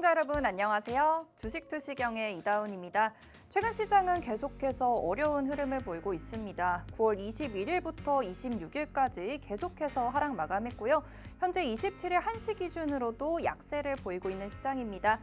시청자 여러분 안녕하세요. 주식투시경의 이다운입니다. 최근 시장은 계속해서 어려운 흐름을 보이고 있습니다. 9월 21일부터 26일까지 계속해서 하락 마감했고요. 현재 27일 1시 기준으로도 약세를 보이고 있는 시장입니다.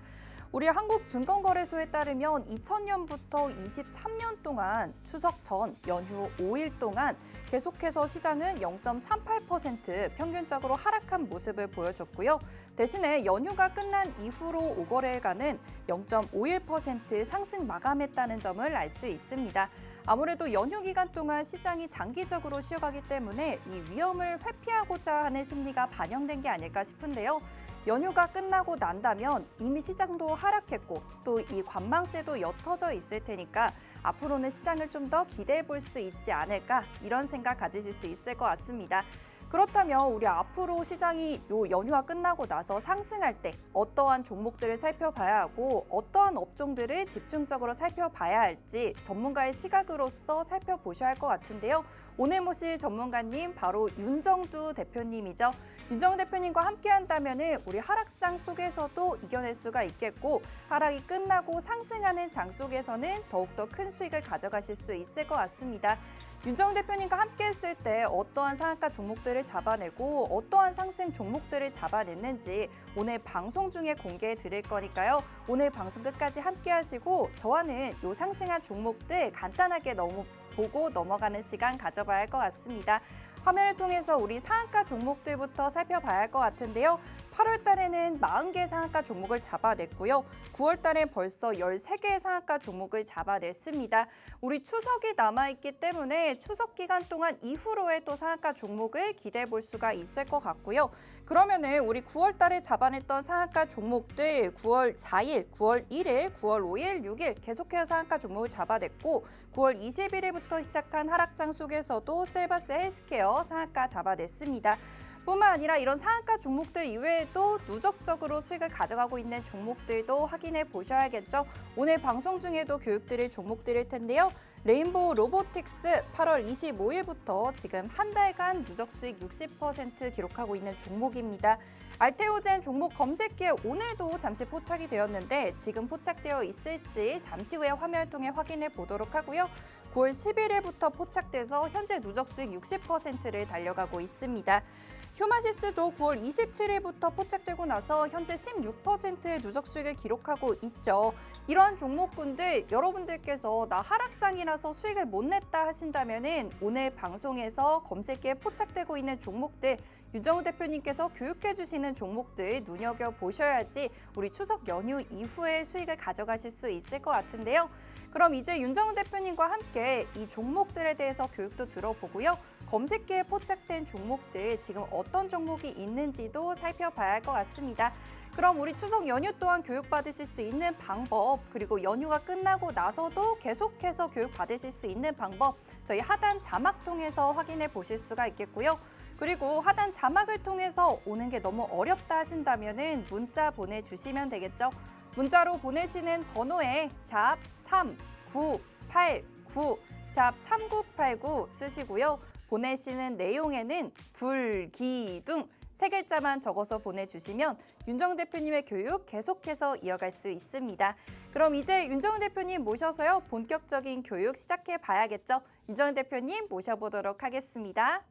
우리 한국증권거래소에 따르면 2000년부터 23년 동안 추석 전 연휴 5일 동안 계속해서 시장은 0.38% 평균적으로 하락한 모습을 보여줬고요. 대신에 연휴가 끝난 이후로 5거래일간은 0.51% 상승 마감했다는 점을 알 수 있습니다. 아무래도 연휴 기간 동안 시장이 장기적으로 쉬어가기 때문에 이 위험을 회피하고자 하는 심리가 반영된 게 아닐까 싶은데요. 연휴가 끝나고 난다면 이미 시장도 하락했고 또 이 관망세도 옅어져 있을 테니까 앞으로는 시장을 좀 더 기대해 볼 수 있지 않을까 이런 생각 가지실 수 있을 것 같습니다. 그렇다면 우리 앞으로 시장이 요 연휴가 끝나고 나서 상승할 때 어떠한 종목들을 살펴봐야 하고 어떠한 업종들을 집중적으로 살펴봐야 할지 전문가의 시각으로서 살펴보셔야 할 것 같은데요. 오늘 모실 전문가님 바로 윤정두 대표님이죠. 윤정두 대표님과 함께 한다면 우리 하락장 속에서도 이겨낼 수가 있겠고 하락이 끝나고 상승하는 장 속에서는 더욱더 큰 수익을 가져가실 수 있을 것 같습니다. 윤정두 대표님과 함께 했을 때 어떠한 상한가 종목들을 잡아내고 어떠한 상승 종목들을 잡아냈는지 오늘 방송 중에 공개해 드릴 거니까요. 오늘 방송 끝까지 함께 하시고 저와는 요 상승한 종목들 간단하게 보고 넘어가는 시간 가져봐야 할 것 같습니다. 화면을 통해서 우리 상한가 종목들부터 살펴봐야 할 것 같은데요. 8월 달에는 40개의 상한가 종목을 잡아냈고요. 9월 달에 벌써 13개의 상한가 종목을 잡아냈습니다. 우리 추석이 남아있기 때문에 추석 기간 동안 이후로의 또 상한가 종목을 기대해 볼 수가 있을 것 같고요. 그러면은 우리 9월 달에 잡아냈던 상한가 종목들 9월 4일, 9월 1일, 9월 5일, 6일 계속해서 상한가 종목을 잡아냈고 9월 21일부터 시작한 하락장 속에서도 셀바스 헬스케어 상한가 잡아냈습니다. 뿐만 아니라 이런 상한가 종목들 이외에도 누적적으로 수익을 가져가고 있는 종목들도 확인해 보셔야겠죠. 오늘 방송 중에도 교육드릴 종목들일 텐데요. 레인보우 로보틱스 8월 25일부터 지금 한 달간 누적 수익 60% 기록하고 있는 종목입니다. 알테오젠 종목 검색기에 오늘도 잠시 포착이 되었는데 지금 포착되어 있을지 잠시 후에 화면을 통해 확인해 보도록 하고요. 9월 11일부터 포착돼서 현재 누적 수익 60%를 달려가고 있습니다. 휴마시스도 9월 27일부터 포착되고 나서 현재 16%의 누적 수익을 기록하고 있죠. 이러한 종목군들 여러분들께서 나 하락장이라서 수익을 못 냈다 하신다면은 오늘 방송에서 검색기에 포착되고 있는 종목들 윤정두 대표님께서 교육해 주시는 종목들 눈여겨보셔야지 우리 추석 연휴 이후에 수익을 가져가실 수 있을 것 같은데요. 그럼 이제 윤정두 대표님과 함께 이 종목들에 대해서 교육도 들어보고요. 검색기에 포착된 종목들 지금 어떤 종목이 있는지도 살펴봐야 할 것 같습니다. 그럼 우리 추석 연휴 동안 교육받으실 수 있는 방법 그리고 연휴가 끝나고 나서도 계속해서 교육받으실 수 있는 방법 저희 하단 자막 통해서 확인해 보실 수가 있겠고요. 그리고 하단 자막을 통해서 오는 게 너무 어렵다 하신다면 문자 보내주시면 되겠죠. 문자로 보내시는 번호에 샵 3989, 샵 3989 쓰시고요. 보내시는 내용에는 불기둥 세 글자만 적어서 보내주시면 윤정두 대표님의 교육 계속해서 이어갈 수 있습니다. 그럼 이제 윤정두 대표님 모셔서요. 본격적인 교육 시작해 봐야겠죠. 윤정두 대표님 모셔보도록 하겠습니다.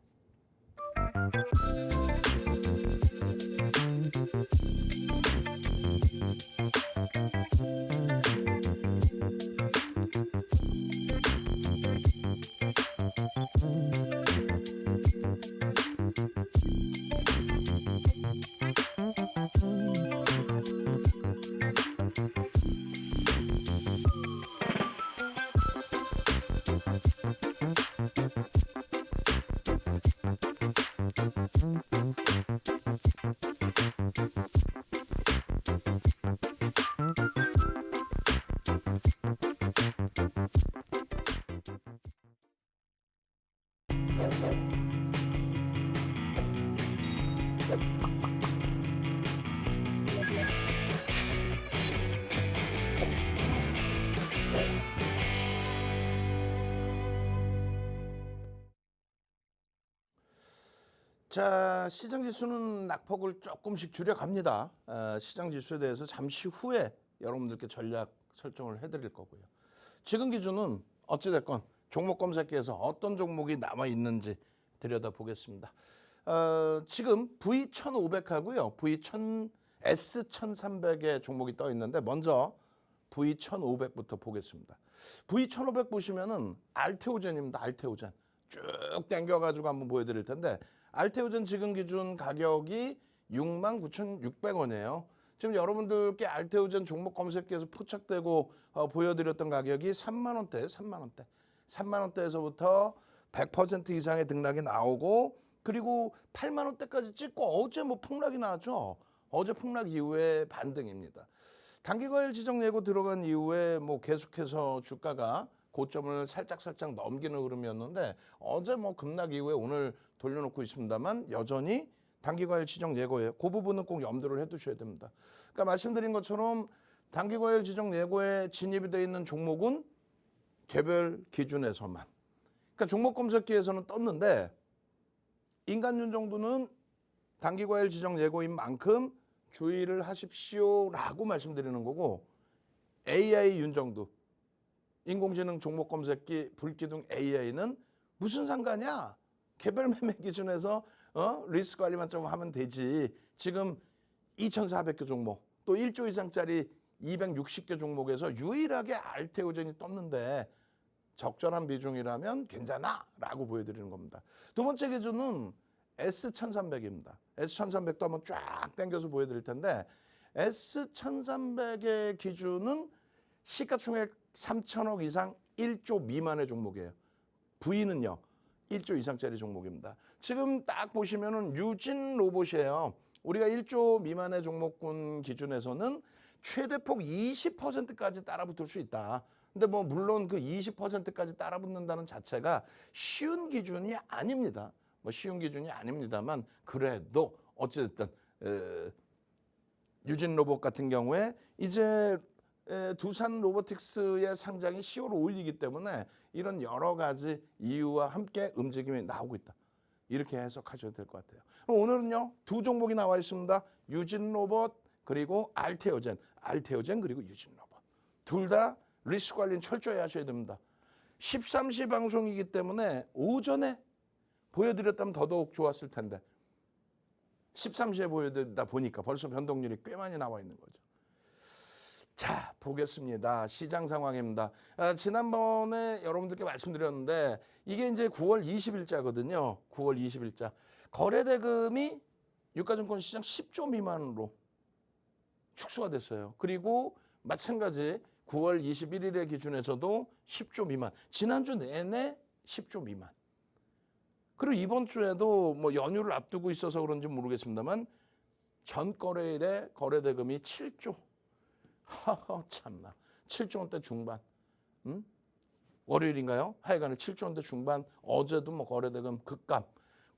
자, 시장 지수는 낙폭을 조금씩 줄여갑니다. 시장 지수에 대해서 잠시 후에 여러분들께 전략 설정을 해드릴 거고요. 지금 기준은 어찌됐건 종목 검색기에서 어떤 종목이 남아 있는지 들여다보겠습니다. 지금 V1500하고요. S1300의 종목이 떠 있는데 먼저 V1500부터 보겠습니다. V1500 보시면은 알테오젠입니다. 알테오젠. 쭉 당겨가지고 한번 보여드릴 텐데 알테오젠 지금 기준 가격이 69,600원이에요. 지금 여러분들께 알테오젠 종목 검색기에서 포착되고 보여드렸던 가격이 3만 원대, 3만 원대. 3만 원대에서부터 100% 이상의 등락이 나오고 그리고 8만 원대까지 찍고 어제 뭐 폭락이 나왔죠. 어제 폭락 이후에 반등입니다. 단기과열 지정 예고 들어간 이후에 뭐 계속해서 주가가 고점을 살짝 넘기는 흐름이었는데 어제 뭐 급락 이후에 오늘 돌려놓고 있습니다만 여전히 단기과열 지정 예고예요. 그 부분은 꼭 염두를 해두셔야 됩니다. 그러니까 말씀드린 것처럼 단기과열 지정 예고에 진입이 되어 있는 종목은 개별 기준에서만. 그러니까 종목 검색기에서는 떴는데 인간윤 정도는 단기과열 지정 예고인 만큼 주의를 하십시오라고 말씀드리는 거고 AI 윤정도 인공지능 종목 검색기 불기둥 AI는 무슨 상관이야? 개별 매매 기준에서 리스크 관리만 좀 하면 되지. 지금 2,400개 종목 또 1조 이상짜리 260개 종목에서 유일하게 알테오젠이 떴는데 적절한 비중이라면 괜찮아라고 보여드리는 겁니다. 두 번째 기준은 S1300입니다. S1300도 한번 쫙 당겨서 보여드릴 텐데 S1300의 기준은 시가총액 3천억 이상 1조 미만의 종목이에요. V는요 1조 이상짜리 종목입니다. 지금 딱 보시면은 유진 로봇이에요. 우리가 1조 미만의 종목군 기준에서는 최대폭 20%까지 따라붙을 수 있다. 근데 뭐 물론 그 20%까지 따라붙는다는 자체가 쉬운 기준이 아닙니다. 뭐 쉬운 기준이 아닙니다만 그래도 어쨌든 유진 로봇 같은 경우에 이제 두산 로보틱스의 상장이 10월 5일이기 때문에 이런 여러 가지 이유와 함께 움직임이 나오고 있다. 이렇게 해석하셔도 될 것 같아요. 그럼 오늘은요 두 종목이 나와 있습니다. 유진 로봇 그리고 알테오젠 그리고 유진 로봇. 둘 다 리스크 관리는 철저히 하셔야 됩니다. 13시 방송이기 때문에 오전에 보여드렸다면 더더욱 좋았을 텐데 13시에 보여드리다 보니까 벌써 변동률이 꽤 많이 나와 있는 거죠. 자, 보겠습니다. 시장 상황입니다. 지난번에 여러분들께 말씀드렸는데 이게 이제 9월 20일자거든요. 9월 20일자. 거래대금이 유가증권 시장 10조 미만으로 축소가 됐어요. 그리고 마찬가지 9월 21일의 기준에서도 10조 미만. 지난주 내내 10조 미만. 그리고 이번 주에도 뭐 연휴를 앞두고 있어서 그런지 모르겠습니다만 전 거래일에 거래대금이 7조. 하하 참나. 7조 원대 중반. 월요일인가요? 하여간에 7조 원대 중반. 어제도 뭐 거래대금 급감.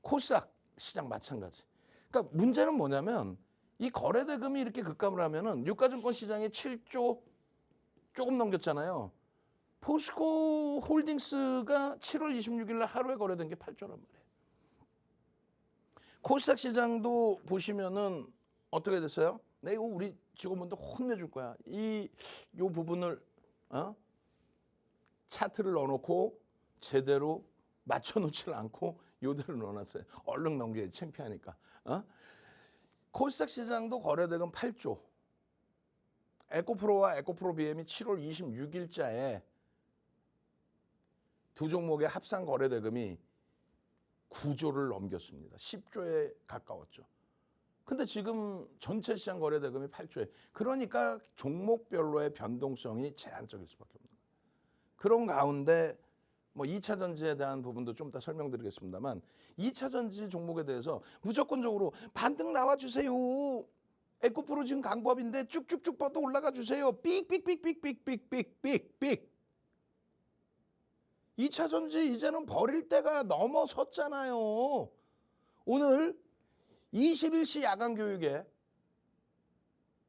코스닥 시장 마찬가지. 그러니까 문제는 뭐냐면 이 거래대금이 이렇게 급감을 하면은 유가증권 시장에 7조 조금 넘겼잖아요. 포스코 홀딩스가 7월 26일 날 하루에 거래된 게 8조란 말이에요. 코스닥 시장도 보시면은 어떻게 됐어요? 네, 이거 우리 직원분들 혼내줄 거야. 요 부분을 차트를 넣어놓고 제대로 맞춰놓질 않고 요대로 넣어놨어요. 얼른 넘겨야지 창피하니까. 코스닥 시장도 거래대금 8조. 에코프로와 에코프로 BM이 7월 26일자에 두 종목의 합산 거래대금이 9조를 넘겼습니다. 10조에 가까웠죠. 근데 지금 전체 시장 거래대금이 8조에. 그러니까 종목별로의 변동성이 제한적일 수밖에 없는 거예요. 그런 가운데 뭐 2차 전지에 대한 부분도 좀 이따 설명드리겠습니다만 2차 전지 종목에 대해서 무조건적으로 반등 나와주세요. 에코프로 지금 강법인데 쭉쭉쭉 뻗어 올라가 주세요. 삑. 2차 전지 이제는 버릴 때가 넘어섰잖아요. 오늘 21시 야간 교육에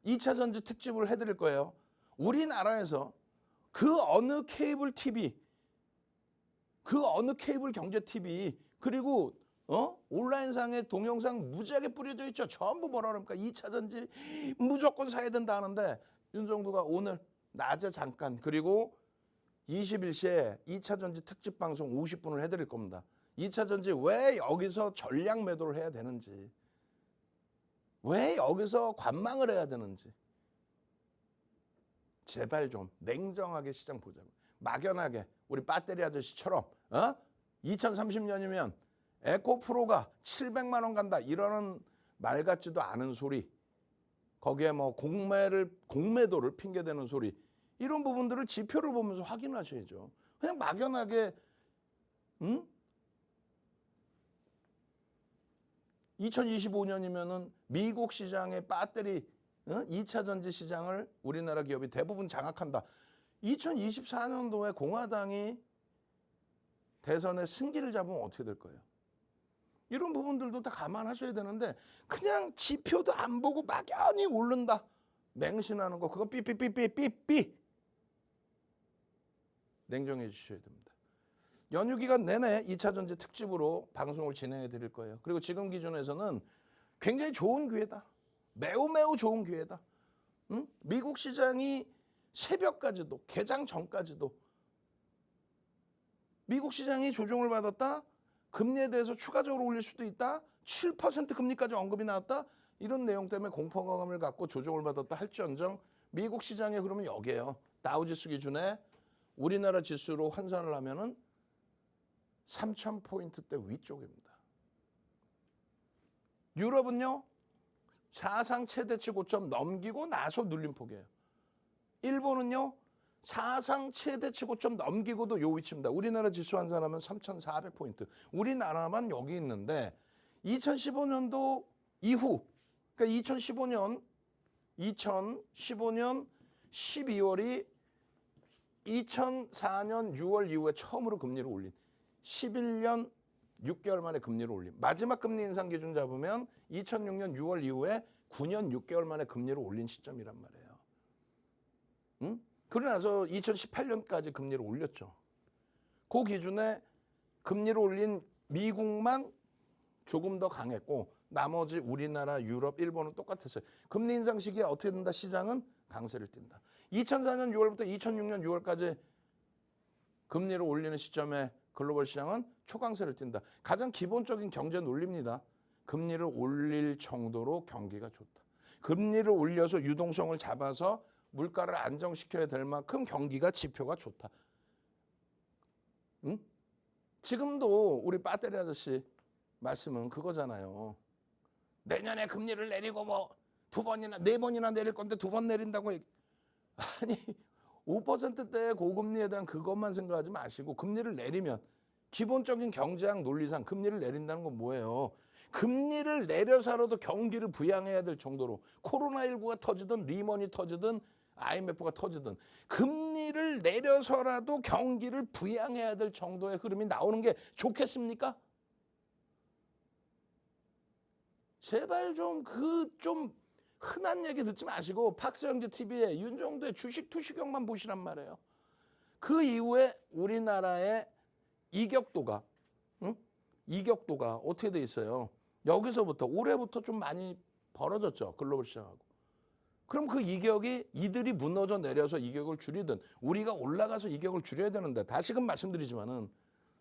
2차 전지 특집을 해드릴 거예요. 우리나라에서 그 어느 케이블 TV, 그 어느 케이블 경제 TV, 그리고 온라인상에 동영상 무지하게 뿌려져 있죠. 전부 뭐라 그럽니까? 2차 전지 무조건 사야 된다 하는데 윤정두가 오늘 낮에 잠깐 그리고 21시에 2차 전지 특집 방송 50분을 해드릴 겁니다. 2차 전지 왜 여기서 전략 매도를 해야 되는지, 왜 여기서 관망을 해야 되는지 제발 좀 냉정하게 시장 보자고. 막연하게 우리 배터리 아저씨처럼 2030년이면 에코프로가 700만 원 간다 이러는 말 같지도 않은 소리, 거기에 뭐 공매도를 핑계대는 소리, 이런 부분들을 지표를 보면서 확인하셔야죠. 그냥 막연하게 2025년이면은 미국 시장의 배터리 2차 전지 시장을 우리나라 기업이 대부분 장악한다. 2024년도에 공화당이 대선에 승기를 잡으면 어떻게 될 거예요? 이런 부분들도 다 감안하셔야 되는데 그냥 지표도 안 보고 막연히 오른다 맹신하는 거, 그거 삐삐삐삐삐삐 냉정해 주셔야 됩니다. 연휴 기간 내내 2차 전지 특집으로 방송을 진행해 드릴 거예요. 그리고 지금 기준에서는 굉장히 좋은 기회다. 매우 매우 좋은 기회다. 미국 시장이 새벽까지도, 개장 전까지도 미국 시장이 조정을 받았다, 금리에 대해서 추가적으로 올릴 수도 있다, 7% 금리까지 언급이 나왔다, 이런 내용 때문에 공포감을 갖고 조정을 받았다 할지언정 미국 시장에 그러면 여기에요. 다우지수 기준에 우리나라 지수로 환산을 하면은 3,000포인트대 위쪽입니다. 유럽은요, 사상 최대치 고점 넘기고 나서 눌림폭이에요. 일본은요, 사상 최대치 고점 넘기고도 요 위치입니다. 우리나라 지수 환산하면 3,400포인트. 우리나라만 여기 있는데 2015년도 이후, 그러니까 2015년 12월이 2004년 6월 이후에 처음으로 금리를 올린 11년 6개월 만에 금리를 올린, 마지막 금리 인상 기준 잡으면 2006년 6월 이후에 9년 6개월 만에 금리를 올린 시점이란 말이에요. 그러고 나서 2018년까지 금리를 올렸죠. 그 기준에 금리를 올린 미국만 조금 더 강했고 나머지 우리나라, 유럽, 일본은 똑같았어요. 금리 인상 시기에 어떻게 된다? 시장은 강세를 띈다. 2004년 6월부터 2006년 6월까지 금리를 올리는 시점에 글로벌 시장은 초강세를 띈다. 가장 기본적인 경제 논리입니다. 금리를 올릴 정도로 경기가 좋다. 금리를 올려서 유동성을 잡아서 물가를 안정시켜야 될 만큼 경기가 지표가 좋다. 지금도 우리 배터리 아저씨 말씀은 그거잖아요. 내년에 금리를 내리고 뭐 2번이나 4번이나 내릴 건데 2번 내린다고. 아니 5%대 고금리에 대한 그것만 생각하지 마시고 금리를 내리면 기본적인 경제학 논리상 금리를 내린다는 건 뭐예요? 금리를 내려서라도 경기를 부양해야 될 정도로, 코로나19가 터지든 리먼이 터지든 IMF가 터지든 금리를 내려서라도 경기를 부양해야 될 정도의 흐름이 나오는 게 좋겠습니까? 제발 좀 흔한 얘기 듣지 마시고 박스영재 TV에 윤정두의 주식 투시경만 보시란 말이에요. 그 이후에 우리나라의 이격도가 어떻게 돼 있어요? 여기서부터 올해부터 좀 많이 벌어졌죠. 글로벌 시장하고. 그럼 그 이격이 이들이 무너져 내려서 이격을 줄이든 우리가 올라가서 이격을 줄여야 되는데, 다시금 말씀드리지만은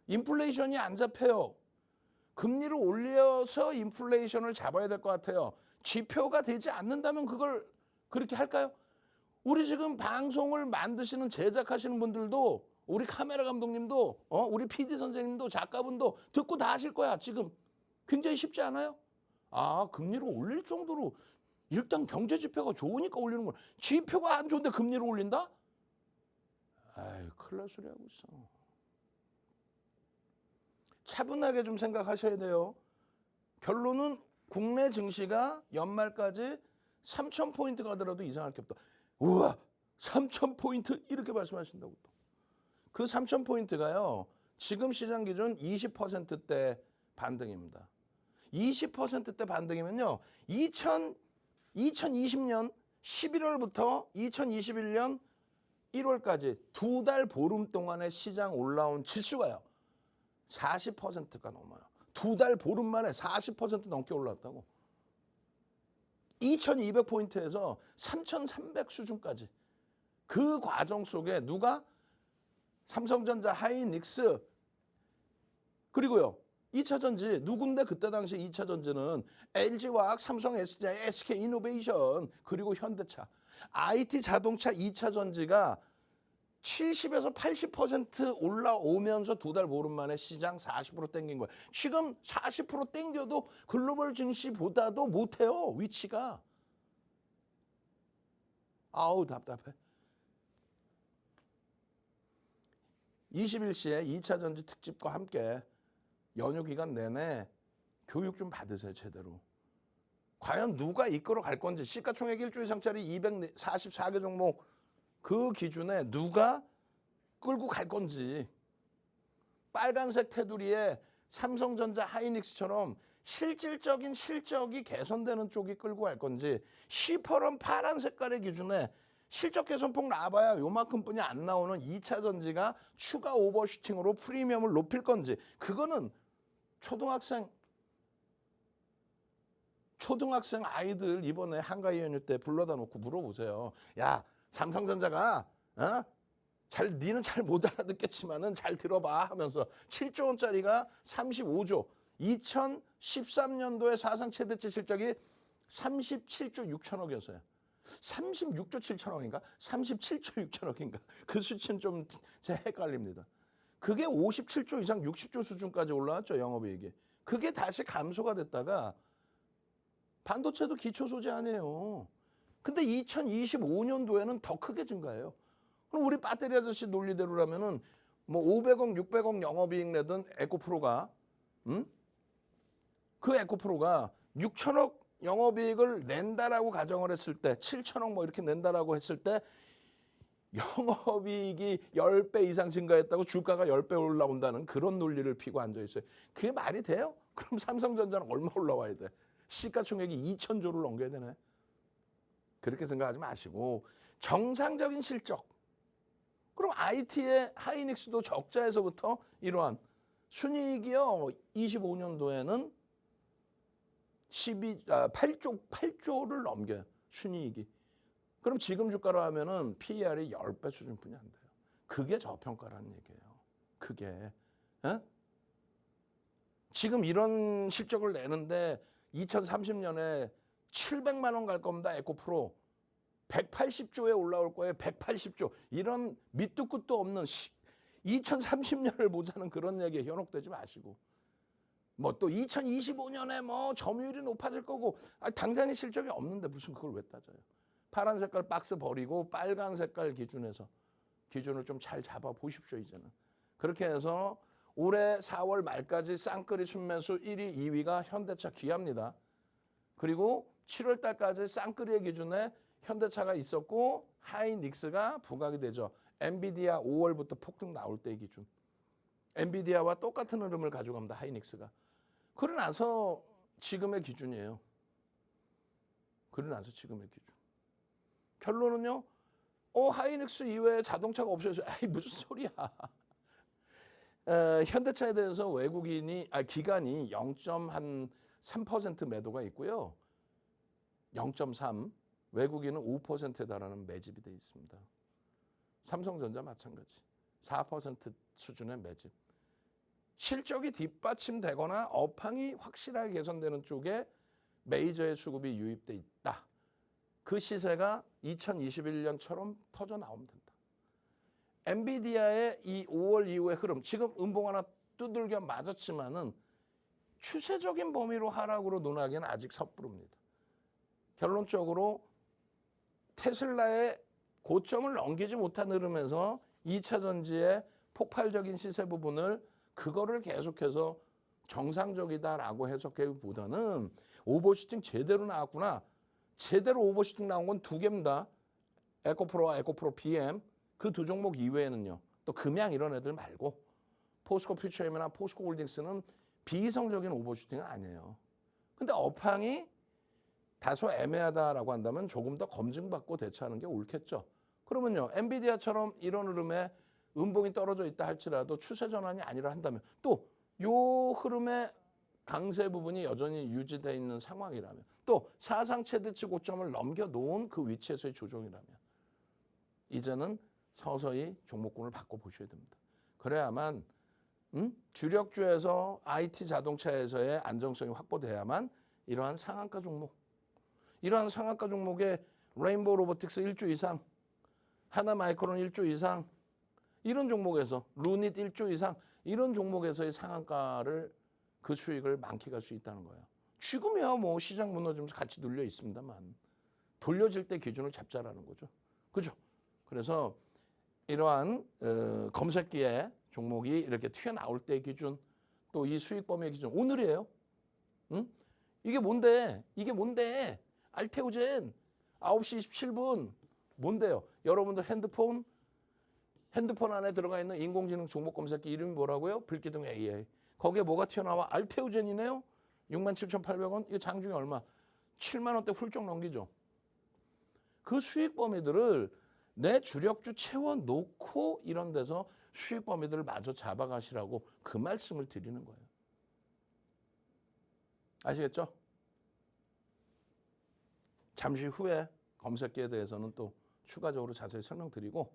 인플레이션이 안 잡혀요. 금리를 올려서 인플레이션을 잡아야 될 것 같아요. 지표가 되지 않는다면 그걸 그렇게 할까요? 우리 지금 방송을 만드시는, 제작하시는 분들도, 우리 카메라 감독님도, 우리 PD 선생님도, 작가분도 듣고 다 하실 거야. 지금 굉장히 쉽지 않아요? 아, 금리를 올릴 정도로 일단 경제 지표가 좋으니까 올리는 거야. 지표가 안 좋은데 금리를 올린다? 아유, 큰일 날 소리 하고 있어. 차분하게 좀 생각하셔야 돼요. 결론은 국내 증시가 연말까지 3,000포인트 가더라도 이상할 게 없다. 우와, 3,000포인트? 이렇게 말씀하신다고 또. 그 3,000포인트가요, 지금 시장 기준 20%대 반등입니다. 20%대 반등이면요, 2020년 11월부터 2021년 1월까지 2달 보름 동안의 시장 올라온 지수가요, 40%가 넘어요. 두 달 보름 만에 40% 넘게 올랐다고. 2200포인트에서 3300 수준까지. 그 과정 속에 누가? 삼성전자, 하이닉스, 그리고요 2차전지 누군데? 그때 당시 2차전지는 LG화학, 삼성, SDI, SK이노베이션, 그리고 현대차. IT 자동차 2차전지가 70에서 80% 올라오면서 두 달 보름 만에 시장 40% 땡긴 거예요. 지금 40% 땡겨도 글로벌 증시보다도 못해요. 위치가. 아우 답답해. 21시에 2차전지 특집과 함께 연휴 기간 내내 교육 좀 받으세요. 제대로. 과연 누가 이끌어 갈 건지, 시가총액 1조 이상짜리 244개 종목 그 기준에 누가 끌고 갈 건지, 빨간색 테두리에 삼성전자, 하이닉스처럼 실질적인 실적이 개선되는 쪽이 끌고 갈 건지, 시퍼런 파란 색깔의 기준에 실적 개선폭 나와봐야 요만큼뿐이 안 나오는 2차 전지가 추가 오버슈팅으로 프리미엄을 높일 건지, 그거는 초등학생 아이들 이번에 한가위 연휴 때 불러다 놓고 물어보세요. 야, 삼성전자가 니는 잘 못 알아듣겠지만은 잘 들어봐 하면서 7조 원짜리가 35조, 2013년도에 사상 최대치 실적이 37조 6천억이었어요. 36조 7천억인가? 37조 6천억인가? 그 수치는 좀 제 헷갈립니다. 그게 57조 이상 60조 수준까지 올라왔죠, 영업이익이. 그게 다시 감소가 됐다가 반도체도 기초 소재 아니에요. 근데 2025년도에는 더 크게 증가해요. 그럼 우리 배터리 아저씨 논리대로라면은 뭐 500억, 600억 영업이익 내던 에코프로가, 그 에코프로가 6천억 영업이익을 낸다라고 가정을 했을 때, 7천억 뭐 이렇게 낸다라고 했을 때 영업이익이 10배 이상 증가했다고 주가가 10배 올라온다는 그런 논리를 피고 앉아 있어요. 그게 말이 돼요? 그럼 삼성전자는 얼마 올라와야 돼? 시가총액이 2천조를 넘겨야 되네. 그렇게 생각하지 마시고 정상적인 실적. 그럼 IT의 하이닉스도 적자에서부터 이러한 순이익이요. 25년도에는 8조를 넘겨요. 순이익이. 그럼 지금 주가로 하면은 PER이 10배 수준뿐이 안 돼요. 그게 저평가라는 얘기예요. 그게. 에? 지금 이런 실적을 내는데 2030년에 700만 원 갈 겁니다. 에코프로. 180조에 올라올 거예요. 180조. 이런 밑도 끝도 없는 2030년을 보자는 그런 얘기에 현혹되지 마시고. 뭐 또 2025년에 뭐 점유율이 높아질 거고, 당장의 실적이 없는데 무슨 그걸 왜 따져요. 파란 색깔 박스 버리고 빨간 색깔 기준을 좀 잘 잡아 보십시오. 이제는. 그렇게 해서 올해 4월 말까지 쌍끌이 순매수 1위, 2위가 현대차, 기아입니다. 그리고 7월 달까지 쌍끌이의 기준에 현대차가 있었고 하이닉스가 부각이 되죠. 엔비디아 5월부터 폭등 나올 때 기준. 엔비디아와 똑같은 흐름을 가져갑니다. 하이닉스가. 그러고 나서 지금의 기준이에요. 그러고 나서 지금의 기준. 결론은요. 하이닉스 이외에 자동차가 없어져서 무슨 소리야. 현대차에 대해서 기관이 0.3% 매도가 있고요. 0.3, 외국인은 5%에 달하는 매집이 되어 있습니다. 삼성전자 마찬가지. 4% 수준의 매집. 실적이 뒷받침되거나 업황이 확실하게 개선되는 쪽에 메이저의 수급이 유입돼 있다. 그 시세가 2021년처럼 터져 나오면 된다. 엔비디아의 이 5월 이후의 흐름, 지금 음봉 하나 두들겨 맞았지만은 추세적인 범위로 하락으로 논하기는 아직 섣부릅니다. 결론적으로 테슬라의 고점을 넘기지 못한 흐름에서 2차 전지의 폭발적인 시세 부분을 그거를 계속해서 정상적이다라고 해석하기보다는 오버슈팅 제대로 나왔구나. 제대로 오버슈팅 나온 건 두 개입니다. 에코프로와 에코프로 BM. 그 두 종목 이외에는요. 또 금양 이런 애들 말고 포스코 퓨처엠이나 포스코 홀딩스는 비이성적인 오버슈팅은 아니에요. 근데 업황이 다소 애매하다라고 한다면 조금 더 검증받고 대처하는 게 옳겠죠. 그러면요. 엔비디아처럼 이런 흐름에 음봉이 떨어져 있다 할지라도 추세 전환이 아니라 한다면 또 요 흐름에 강세 부분이 여전히 유지되어 있는 상황이라면 또 사상 최대치 고점을 넘겨놓은 그 위치에서의 조정이라면 이제는 서서히 종목군을 바꿔보셔야 됩니다. 그래야만 주력주에서 IT 자동차에서의 안정성이 확보돼야만 이러한 상한가 종목, 이러한 상한가 종목에 레인보우 로보틱스 1조 이상, 하나마이크론 1조 이상, 이런 종목에서 루닛 1조 이상, 이런 종목에서의 상한가를 그 수익을 만끽할 수 있다는 거예요. 지금이야 뭐 시장 무너지면서 같이 눌려 있습니다만 돌려질 때 기준을 잡자라는 거죠. 그죠? 그래서 이러한 검색기에 종목이 이렇게 튀어나올 때 기준, 또 이 수익 범위 기준 오늘이에요. 응? 이게 뭔데? 알테오젠 9시 27분 뭔데요? 여러분들 핸드폰 안에 들어가 있는 인공지능 종목 검색기 이름이 뭐라고요? 불기둥 AI. 거기에 뭐가 튀어나와? 알테오젠이네요. 67,800원. 이거 장중에 얼마? 7만 원대 훌쩍 넘기죠. 그 수익 범위들을 내 주력주 채워놓고 이런 데서 수익 범위들을 마저 잡아가시라고 그 말씀을 드리는 거예요. 아시겠죠? 잠시 후에 검색기에 대해서는 또 추가적으로 자세히 설명드리고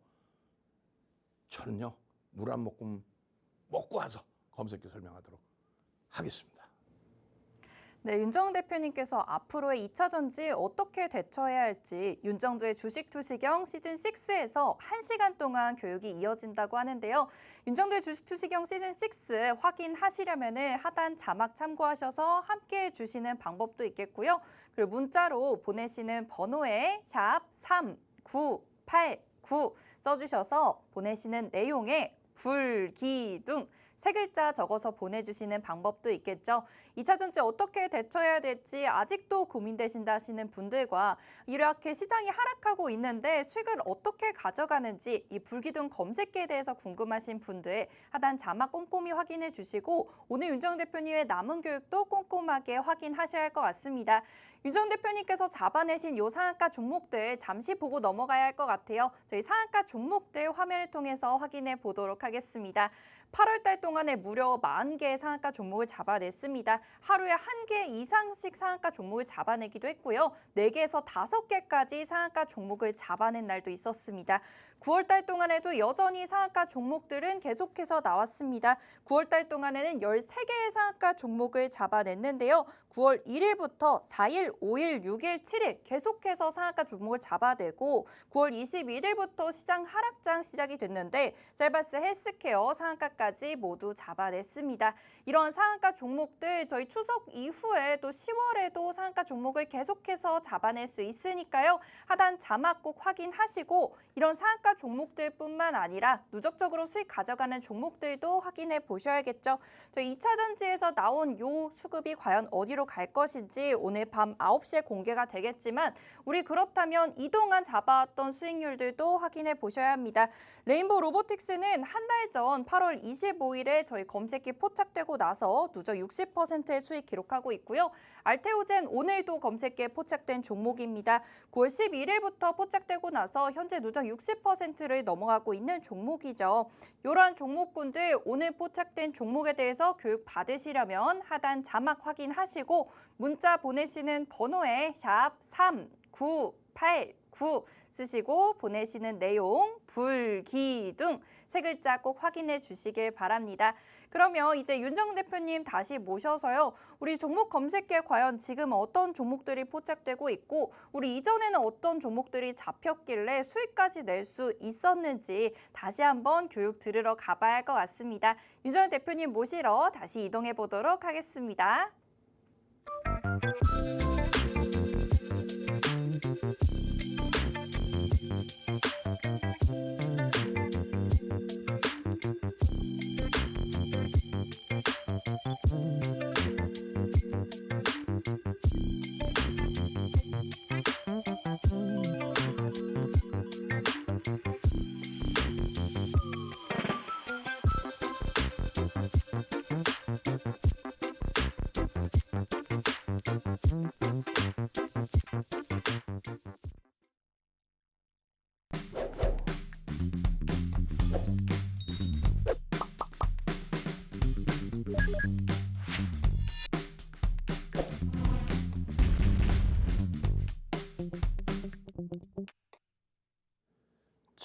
저는요 물 한 모금 먹고 와서 검색기 설명하도록 하겠습니다. 네, 윤정훈 대표님께서 앞으로의 2차 전지 어떻게 대처해야 할지 윤정두의 주식 투시경 시즌 6에서 1시간 동안 교육이 이어진다고 하는데요. 윤정두의 주식 투시경 시즌 6 확인하시려면 하단 자막 참고하셔서 함께해 주시는 방법도 있겠고요. 그리고 문자로 보내시는 번호에 샵 3989 써주셔서 보내시는 내용에 불기둥 3글자 적어서 보내주시는 방법도 있겠죠. 2차 전지 어떻게 대처해야 될지 아직도 고민되신다 하시는 분들과 이렇게 시장이 하락하고 있는데 수익을 어떻게 가져가는지 이 불기둥 검색기에 대해서 궁금하신 분들 하단 자막 꼼꼼히 확인해 주시고 오늘 윤정훈 대표님의 남은 교육도 꼼꼼하게 확인하셔야 할 것 같습니다. 윤정훈 대표님께서 잡아내신 요 상한가 종목들 잠시 보고 넘어가야 할 것 같아요. 저희 상한가 종목들 화면을 통해서 확인해 보도록 하겠습니다. 8월 달 동안에 무려 40개의 상한가 종목을 잡아냈습니다. 하루에 1개 이상씩 상한가 종목을 잡아내기도 했고요. 4개에서 5개까지 상한가 종목을 잡아낸 날도 있었습니다. 9월 달 동안에도 여전히 상한가 종목들은 계속해서 나왔습니다. 9월 달 동안에는 13개의 상한가 종목을 잡아냈는데요. 9월 1일부터 4일, 5일, 6일, 7일 계속해서 상한가 종목을 잡아내고 9월 21일부터 시장 하락장 시작이 됐는데 셀바스 헬스케어 상한가까지 모두 잡아냈습니다. 이런 상한가 종목들 저희 추석 이후에 또 10월에도 상한가 종목을 계속해서 잡아낼 수 있으니까요. 하단 자막 꼭 확인하시고 이런 상한가 종목들뿐만 아니라 누적적으로 수익 가져가는 종목들도 확인해 보셔야겠죠. 저희 2차 전지에서 나온 요 수급이 과연 어디로 갈 것인지 오늘 밤 9시에 공개가 되겠지만 우리 그렇다면 이동안 잡아왔던 수익률들도 확인해 보셔야 합니다. 레인보우 로보틱스는 한 달 전 8월 25일에 저희 검색기 포착되고 나서 누적 60%의 수익 기록하고 있고요. 알테오젠 오늘도 검색기에 포착된 종목입니다. 9월 11일부터 포착되고 나서 현재 누적 60%를 넘어가고 있는 종목이죠. 이러한 종목군들 오늘 포착된 종목에 대해서 교육 받으시려면 하단 자막 확인하시고 문자 보내시는 번호에 샵 3989 쓰시고 보내시는 내용 불기둥 3글자 꼭 확인해 주시길 바랍니다. 그러면 이제 윤정훈 대표님 다시 모셔서요. 우리 종목 검색기에 과연 지금 어떤 종목들이 포착되고 있고 우리 이전에는 어떤 종목들이 잡혔길래 수익까지 낼 수 있었는지 다시 한번 교육 들으러 가봐야 할 것 같습니다. 윤정훈 대표님 모시러 다시 이동해 보도록 하겠습니다.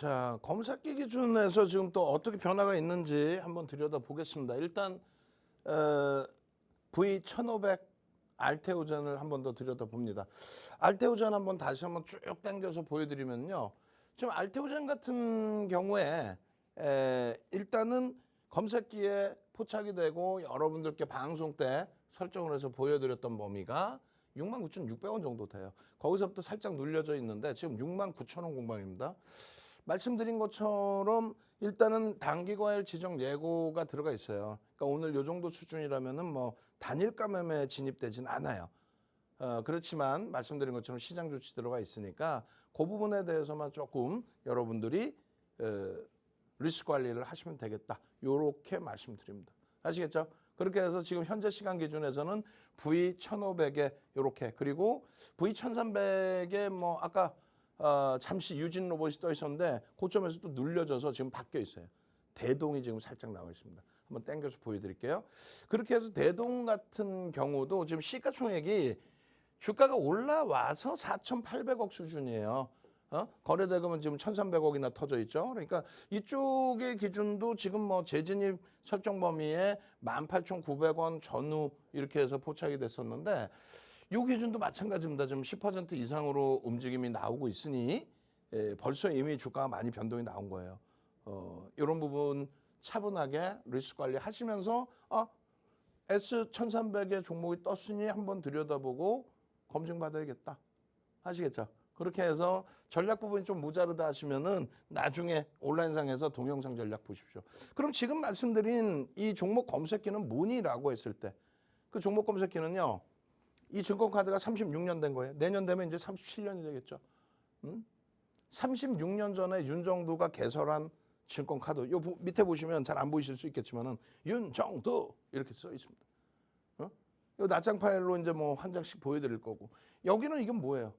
자, 검색기 기준에서 지금 또 어떻게 변화가 있는지 한번 들여다보겠습니다. 일단 V1500 알테오젠을 한번 더 들여다봅니다. 알테오젠 한번 다시 한번 쭉 당겨서 보여드리면요. 지금 알테오젠 같은 경우에 일단은 검색기에 포착이 되고 여러분들께 방송 때 설정을 해서 보여드렸던 범위가 69,600원 정도 돼요. 거기서부터 살짝 눌려져 있는데 지금 69,000원 공방입니다. 말씀드린 것처럼 일단은 단기과열 지정 예고가 들어가 있어요. 그러니까 오늘 요 정도 수준이라면은 뭐 단일가 매매에 진입되진 않아요. 그렇지만 말씀드린 것처럼 시장 조치 들어가 있으니까 그 부분에 대해서만 조금 여러분들이 리스크 관리를 하시면 되겠다. 요렇게 말씀드립니다. 아시겠죠? 그렇게 해서 지금 현재 시간 기준에서는 V1500에 요렇게 그리고 V1300에 뭐 아까 잠시 유진 로봇이 떠 있었는데 고점에서 또 눌려져서 지금 바뀌어 있어요. 대동이 지금 살짝 나와 있습니다. 한번 당겨서 보여드릴게요. 그렇게 해서 대동 같은 경우도 지금 시가총액이 주가가 올라와서 4,800억 수준이에요. 거래대금은 지금 1,300억이나 터져 있죠. 그러니까 이쪽의 기준도 지금 뭐 재진입 설정 범위에 18,900원 전후 이렇게 해서 포착이 됐었는데 이 기준도 마찬가지입니다. 지금 10% 이상으로 움직임이 나오고 있으니 벌써 이미 주가가 많이 변동이 나온 거예요. 이런 부분 차분하게 리스크 관리 하시면서 S1300의 종목이 떴으니 한번 들여다보고 검증받아야겠다. 하시겠죠? 그렇게 해서 전략 부분이 좀 모자르다 하시면은 나중에 온라인상에서 동영상 전략 보십시오. 그럼 지금 말씀드린 이 종목 검색기는 뭐니라고 했을 때 그 종목 검색기는요. 이 증권카드가 36년 된 거예요. 내년 되면 이제 37년이 되겠죠. 36년 전에 윤정두가 개설한 증권카드. 요 밑에 보시면 잘 안 보이실 수 있겠지만은 윤정두 이렇게 써 있습니다. 요 낱장 파일로 이제 뭐 한 장씩 보여드릴 거고. 여기는 이건 뭐예요?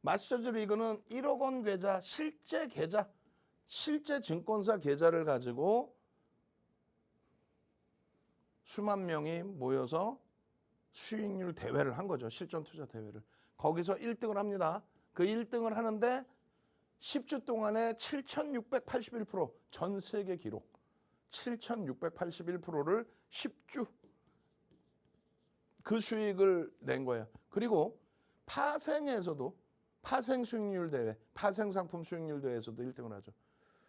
마스터즈 리그는 1억 원 계좌, 실제 계좌, 실제 증권사 계좌를 가지고 수만 명이 모여서 수익률 대회를 한 거죠. 실전 투자 대회를. 거기서 1등을 합니다. 그 1등을 하는데 10주 동안에 7,681% 전 세계 기록 7,681%를 10주 그 수익을 낸 거예요. 그리고 파생에서도 파생 수익률 대회, 파생 상품 수익률 대회에서도 1등을 하죠.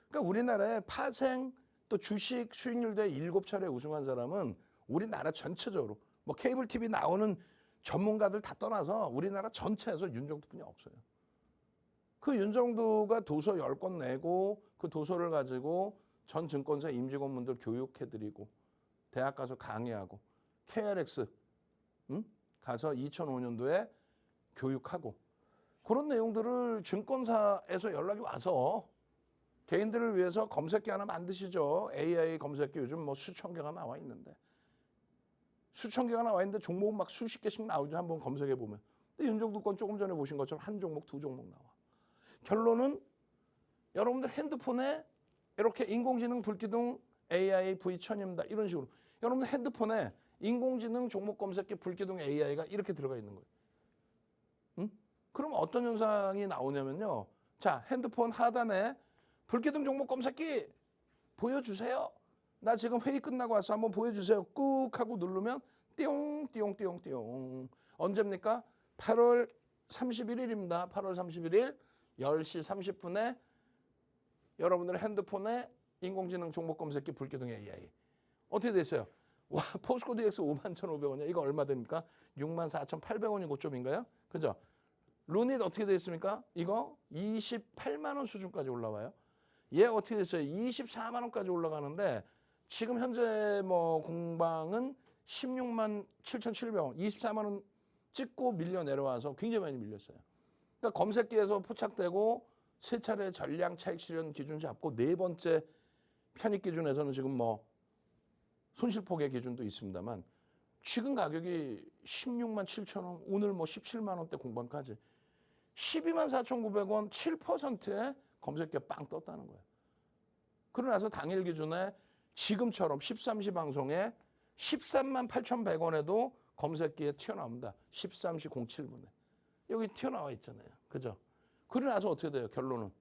그러니까 우리나라에 파생 또 주식 수익률 대회 7차례 우승한 사람은 우리나라 전체적으로 뭐 케이블 TV 나오는 전문가들 다 떠나서 우리나라 전체에서 윤정두뿐이 없어요. 그 윤정두가 도서 10권 내고 그 도서를 가지고 전 증권사 임직원분들 교육해드리고 대학 가서 강의하고 KRX 가서 2005년도에 교육하고 그런 내용들을 증권사에서 연락이 와서 개인들을 위해서 검색기 하나 만드시죠. AI 검색기 요즘 뭐 수천 개가 나와 있는데 수천 개가 나와 있는데 종목은 막 수십 개씩 나오죠. 한번 검색해 보면. 근데 윤정두 건 조금 전에 보신 것처럼 한 종목, 두 종목 나와. 결론은 여러분들 핸드폰에 이렇게 인공지능 불기둥 AI V1000입니다. 이런 식으로. 여러분들 핸드폰에 인공지능 종목 검색기 불기둥 AI가 이렇게 들어가 있는 거예요. 그럼 어떤 현상이 나오냐면요. 자, 핸드폰 하단에 불기둥 종목 검색기 보여주세요. 나 지금 회의 끝나고 와서 한번 보여주세요. 꾹 하고 누르면 띠용띠용띠용띠용. 언제입니까? 8월 31일입니다. 8월 31일 10시 30분에 여러분들 핸드폰에 인공지능 종목 검색기 불기둥 AI. 어떻게 됐어요? 와, 포스코 DX 51,500원이야. 이거 얼마 됩니까? 64,800원이 고점인가요? 그죠? 루닛 어떻게 됐습니까? 이거 28만 원 수준까지 올라와요. 얘 어떻게 됐어요? 24만 원까지 올라가는데 지금 현재 뭐 공방은 16만 7,700원, 24만 원 찍고 밀려 내려와서 굉장히 많이 밀렸어요. 그러니까 검색기에서 포착되고 세 차례 전량 차익 실현 기준 잡고 네 번째 편입 기준에서는 지금 뭐 손실폭의 기준도 있습니다만 지금 가격이 16만 7천 원, 오늘 뭐 17만 원대 공방까지 12만 4,900원 7%에 검색기가 빵 떴다는 거예요. 그러고 나서 당일 기준에 지금처럼 13시 방송에 13만 8,100원에도 검색기에 튀어나옵니다. 13시 07분에. 여기 튀어나와 있잖아요. 그죠? 그러고 나서 어떻게 돼요? 결론은.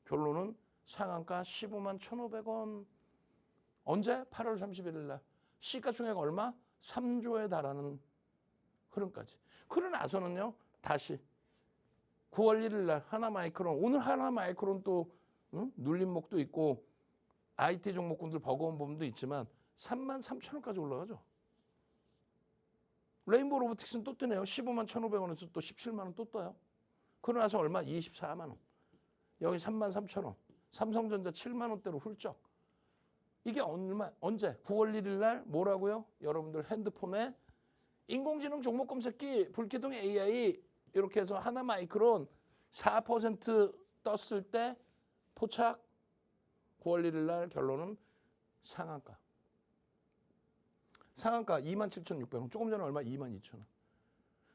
결론은 상한가 15만 1,500원. 언제? 8월 31일 날. 시가총액 얼마? 3조에 달하는 흐름까지. 그러고 나서는요. 다시 9월 1일 날 하나마이크론. 오늘 하나마이크론 또 눌림목도 있고 IT 종목군들 버거운 부분도 있지만 33,000원까지 올라가죠. 레인보우 로보틱스는 또 뜨네요. 15만 1,500원에서 또 17만 원 또 떠요. 그러고 나서 얼마? 24만 원. 여기 33,000원. 삼성전자 7만 원대로 훌쩍. 이게 얼마? 언제? 9월 1일 날 뭐라고요? 여러분들 핸드폰에 인공지능 종목 검색기, 불기둥 AI 이렇게 해서 하나마이크론 4% 떴을 때 포착 9월 1일 날 결론은 상한가. 상한가 27,600원. 조금 전에 얼마? 22,000원.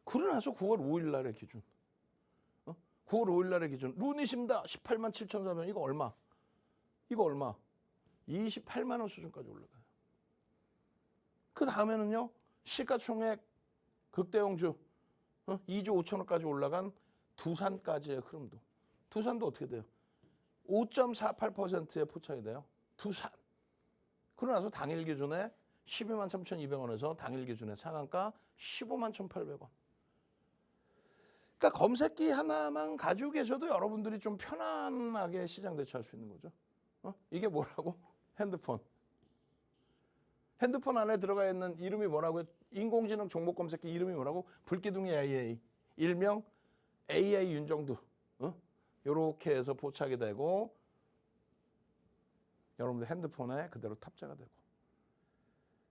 그러고 나서 9월 5일 날의 기준. 9월 5일 날의 기준. 루니심다 187,400원. 이거 얼마? 이거 얼마? 28만 원 수준까지 올라가요. 그 다음에는요. 시가총액 극대형주 2조 5천원까지 올라간 두산까지의 흐름도. 두산도 어떻게 돼요? 5.48%에 포착이 돼요. 두산. 그러고 나서 당일 기준에 12만 3,200원에서 당일 기준에 상한가 15만 1,800원. 그러니까 검색기 하나만 가지고 계셔도 여러분들이 좀 편안하게 시장 대처할 수 있는 거죠. 이게 뭐라고? 핸드폰. 핸드폰 안에 들어가 있는 이름이 뭐라고요? 인공지능 종목 검색기 이름이 뭐라고? 불기둥 AI. 일명 AI 윤정두. 이렇게 해서 포착이 되고 여러분들 핸드폰에 그대로 탑재가 되고.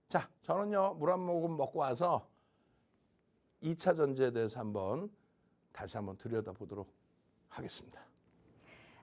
자, 저는요. 물 한 모금 먹고 와서 2차 전지에 대해서 다시 한번 들여다보도록 하겠습니다.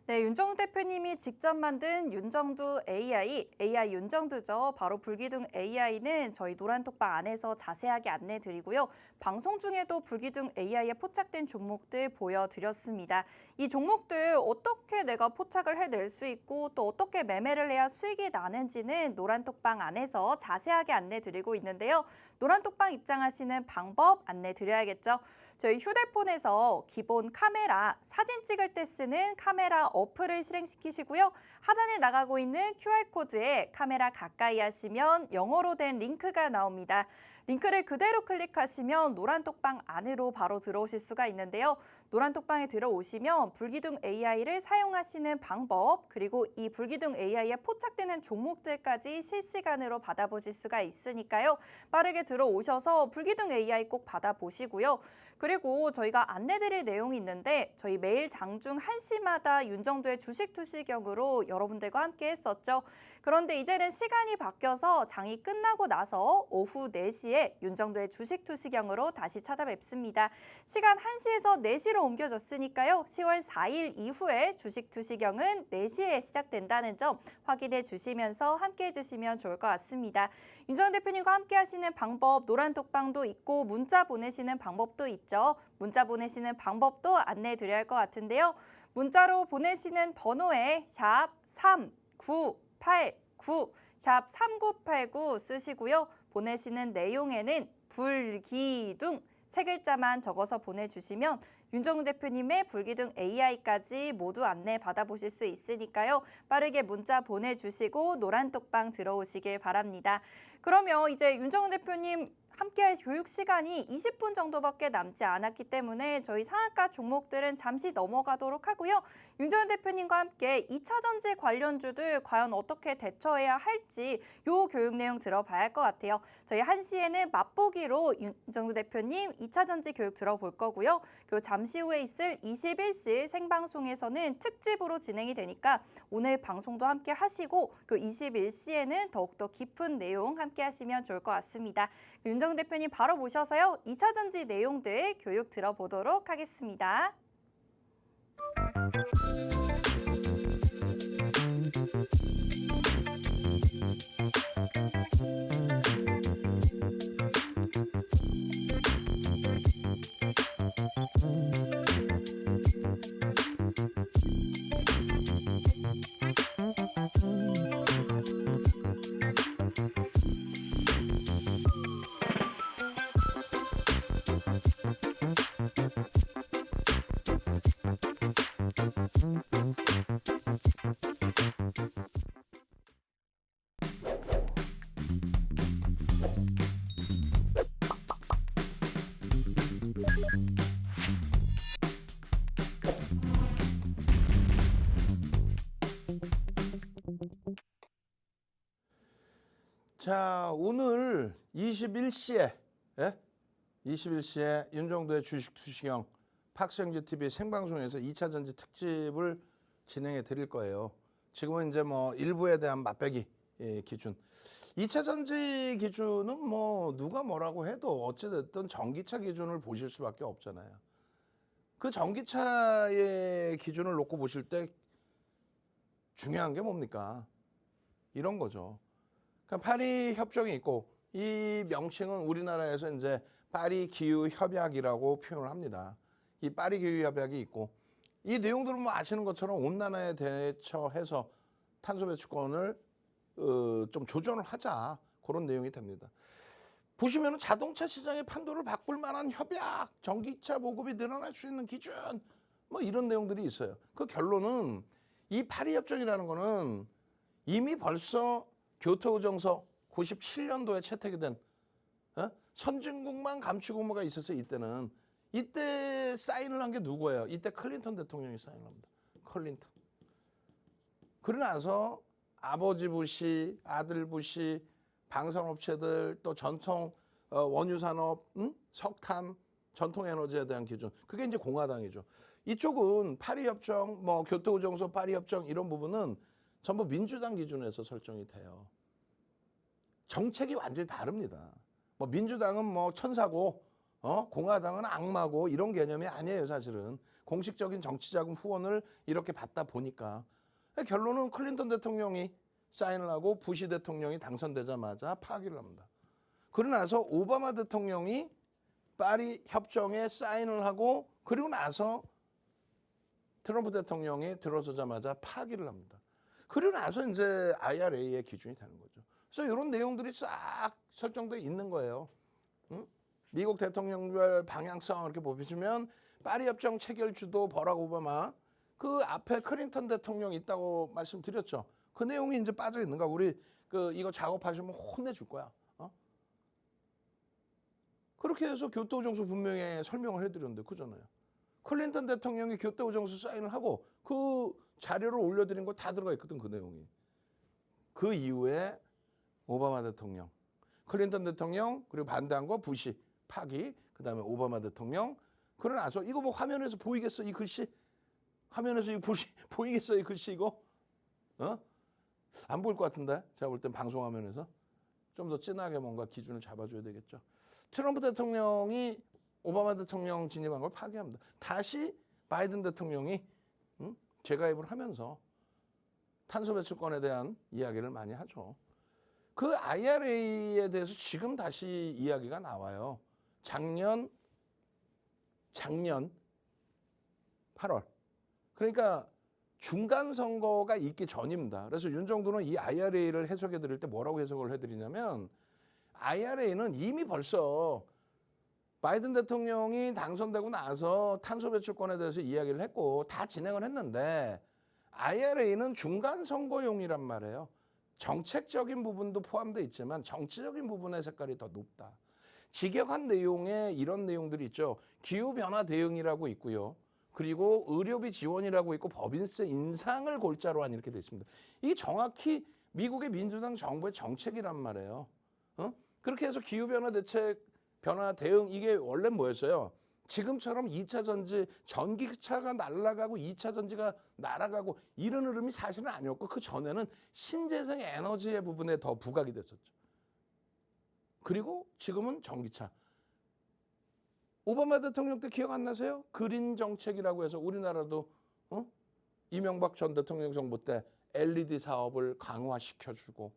네, 윤정우 대표님이 직접 만든 윤정두 AI 윤정두죠. 바로 불기둥 AI는 저희 노란톡방 안에서 자세하게 안내 드리고요. 방송 중에도 불기둥 AI에 포착된 종목들 보여드렸습니다. 이 종목들 어떻게 내가 포착을 해낼 수 있고 또 어떻게 매매를 해야 수익이 나는지는 노란톡방 안에서 자세하게 안내 드리고 있는데요. 노란톡방 입장하시는 방법 안내 드려야겠죠. 저희 휴대폰에서 기본 카메라, 사진 찍을 때 쓰는 카메라 어플을 실행시키시고요. 하단에 나가고 있는 QR코드에 카메라 가까이 하시면 영어로 된 링크가 나옵니다. 링크를 그대로 클릭하시면 노란톡방 안으로 바로 들어오실 수가 있는데요. 노란톡방에 들어오시면 불기둥 AI를 사용하시는 방법, 그리고 이 불기둥 AI에 포착되는 종목들까지 실시간으로 받아보실 수가 있으니까요. 빠르게 들어오셔서 불기둥 AI 꼭 받아보시고요. 그리고 저희가 안내드릴 내용이 있는데 저희 매일 장중 1시마다 윤정두의 주식 투시경으로 여러분들과 함께 했었죠. 그런데 이제는 시간이 바뀌어서 장이 끝나고 나서 오후 4시에 윤정두의 주식 투시경으로 다시 찾아뵙습니다. 시간 1시에서 4시로 옮겨졌으니까요. 10월 4일 이후에 주식 투시경은 4시에 시작된다는 점 확인해 주시면서 함께 해주시면 좋을 것 같습니다. 윤정우 대표님과 함께 하시는 방법 노란톡방도 있고 문자 보내시는 방법도 있죠. 문자 보내시는 방법도 안내해 드려야 할 것 같은데요. 문자로 보내시는 번호에 샵 3989, 샵 3989 쓰시고요. 보내시는 내용에는 불기둥 세 글자만 적어서 보내주시면 윤정우 대표님의 불기둥 AI까지 모두 안내 받아보실 수 있으니까요. 빠르게 문자 보내주시고 노란톡방 들어오시길 바랍니다. 그러면 이제 윤정우 대표님 함께할 교육 시간이 20분 정도밖에 남지 않았기 때문에 저희 상한가 종목들은 잠시 넘어가도록 하고요. 윤정우 대표님과 함께 2차 전지 관련주들 과연 어떻게 대처해야 할지 요 교육 내용 들어봐야 할 것 같아요. 저희 1시에는 맛보기로 윤정우 대표님 2차 전지 교육 들어볼 거고요. 그리고 잠시 후에 있을 21시 생방송에서는 특집으로 진행이 되니까 오늘 방송도 함께 하시고 그 21시에는 더욱더 깊은 내용 함께 하시면 좋을 것 같습니다. 윤정우 대표님 바로 모셔서요. 2차 전지 내용들 교육 들어보도록 하겠습니다. 자, 오늘 21시에 21시에 윤정도의 주식 투시경 팍스형제 TV 생방송에서 2차 전지 특집을 진행해 드릴 거예요. 지금은 이제 뭐 일부에 대한 맛배기 기준. 2차 전지 기준은 뭐 누가 뭐라고 해도 어찌됐든 전기차 기준을 보실 수밖에 없잖아요. 그 전기차의 기준을 놓고 보실 때 중요한 게 뭡니까? 이런 거죠. 그러니까 파리 협정이 있고 이 명칭은 우리나라에서 이제 파리 기후 협약이라고 표현을 합니다. 이 파리 기후 협약이 있고 이 내용들은 뭐 아시는 것처럼 온난화에 대처해서 탄소 배출권을 좀 조정을 하자 그런 내용이 됩니다. 보시면은 자동차 시장의 판도를 바꿀 만한 협약, 전기차 보급이 늘어날 수 있는 기준 뭐 이런 내용들이 있어요. 그 결론은 이 파리 협정이라는 거는 이미 벌써 교토의정서 97년도에 채택이 된 선진국만 감축 의무가 있었어요. 이때는. 이때 사인을 한 게 누구예요? 이때 클린턴 대통령이 사인을 합니다. 클린턴. 그러고 나서 아버지 부시, 아들 부시, 방산업체들 또 전통 원유산업, 석탄, 전통에너지에 대한 기준. 그게 이제 공화당이죠. 이쪽은 파리협정, 뭐 교토의정서, 파리협정 이런 부분은 전부 민주당 기준에서 설정이 돼요. 정책이 완전히 다릅니다. 뭐 민주당은 뭐 천사고, 공화당은 악마고 이런 개념이 아니에요, 사실은. 공식적인 정치자금 후원을 이렇게 받다 보니까. 결론은 클린턴 대통령이 사인을 하고 부시 대통령이 당선되자마자 파기를 합니다. 그러고 나서 오바마 대통령이 파리 협정에 사인을 하고 그리고 나서 트럼프 대통령이 들어서자마자 파기를 합니다. 그리고 나서 이제 IRA의 기준이 되는 거죠. 그래서 이런 내용들이 싹 설정되어 있는 거예요. 미국 대통령별 방향성 이렇게 보시면 파리 협정 체결 주도 버락 오바마 그 앞에 클린턴 대통령이 있다고 말씀드렸죠. 그 내용이 이제 빠져 있는가? 우리 이거 작업하시면 혼내줄 거야. 그렇게 해서 교토의정서 분명히 설명을 해드렸는데 그잖아요. 클린턴 대통령이 교토의정서 사인을 하고 그 자료를 올려드린 거 다 들어가 있거든 그 내용이. 그 이후에 오바마 대통령, 클린턴 대통령 그리고 반대한 거 부시 파기, 그다음에 오바마 대통령. 그러고 나서 이거 뭐 화면에서 보이겠어 이 글씨? 화면에서 이거 보이겠어 이 글씨 이거? 안 보일 것 같은데 제가 볼 땐 방송 화면에서 좀 더 진하게 뭔가 기준을 잡아줘야 되겠죠. 트럼프 대통령이 오바마 대통령 진입한 걸 파기합니다. 다시 바이든 대통령이 재가입을 하면서 탄소 배출권에 대한 이야기를 많이 하죠. 그 IRA에 대해서 지금 다시 이야기가 나와요. 작년 8월. 그러니까 중간 선거가 있기 전입니다. 그래서 윤정도는 이 IRA를 해석해 드릴 때 뭐라고 해석을 해 드리냐면 IRA는 이미 벌써 바이든 대통령이 당선되고 나서 탄소 배출권에 대해서 이야기를 했고 다 진행을 했는데 IRA는 중간 선거용이란 말이에요. 정책적인 부분도 포함되어 있지만 정치적인 부분의 색깔이 더 높다. 직역한 내용에 이런 내용들이 있죠. 기후변화 대응이라고 있고요. 그리고 의료비 지원이라고 있고 법인세 인상을 골자로 한 이렇게 되어 있습니다. 이게 정확히 미국의 민주당 정부의 정책이란 말이에요. 그렇게 해서 기후변화 대책, 변화 대응 이게 원래 뭐였어요? 지금처럼 2차 전지, 전기차가 날아가고 2차 전지가 날아가고 이런 흐름이 사실은 아니었고 그 전에는 신재생 에너지의 부분에 더 부각이 됐었죠. 그리고 지금은 전기차. 오바마 대통령 때 기억 안 나세요? 그린 정책이라고 해서 우리나라도 이명박 전 대통령 정부 때 LED 사업을 강화시켜주고